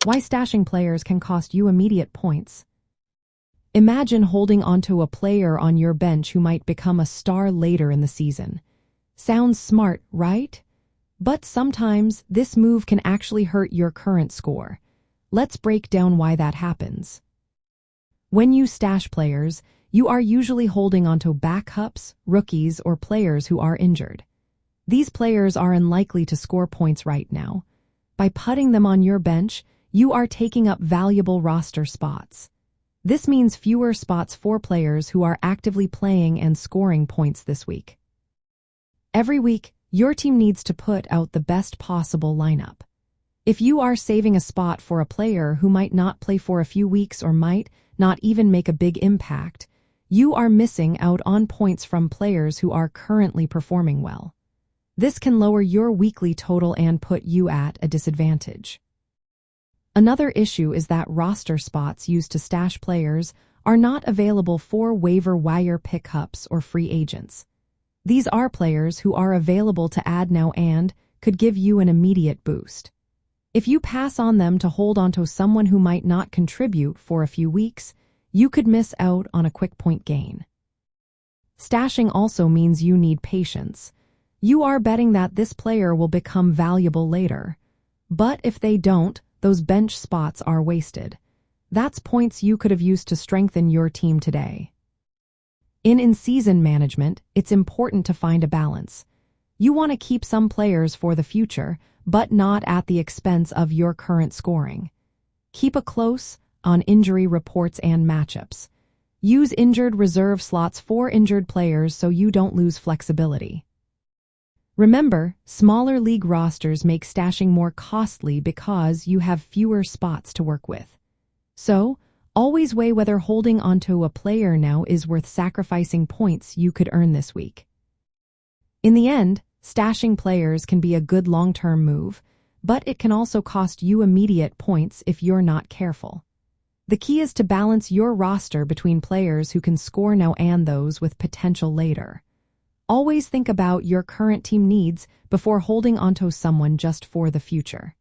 Why stashing players can cost you immediate points. Imagine holding onto a player on your bench who might become a star later in the season. Sounds smart, right? But sometimes this move can actually hurt your current score. Let's break down why that happens. When you stash players, you are usually holding onto backups, rookies, or players who are injured. These players are unlikely to score points right now. By putting them on your bench, you are taking up valuable roster spots. This means fewer spots for players who are actively playing and scoring points this week. Every week, your team needs to put out the best possible lineup. If you are saving a spot for a player who might not play for a few weeks or might not even make a big impact, you are missing out on points from players who are currently performing well. This can lower your weekly total and put you at a disadvantage. Another issue is that roster spots used to stash players are not available for waiver wire pickups or free agents. These are players who are available to add now and could give you an immediate boost. If you pass on them to hold onto someone who might not contribute for a few weeks, you could miss out on a quick point gain. Stashing also means you need patience. You are betting that this player will become valuable later. But if they don't, those bench spots are wasted. That's points you could have used to strengthen your team today. In-season management, it's important to find a balance. You want to keep some players for the future, but not at the expense of your current scoring. Keep a close eye on injury reports and matchups. Use injured reserve slots for injured players so you don't lose flexibility. Remember, smaller league rosters make stashing more costly because you have fewer spots to work with. So, always weigh whether holding onto a player now is worth sacrificing points you could earn this week. In the end, stashing players can be a good long-term move, but it can also cost you immediate points if you're not careful. The key is to balance your roster between players who can score now and those with potential later. Always think about your current team needs before holding onto someone just for the future.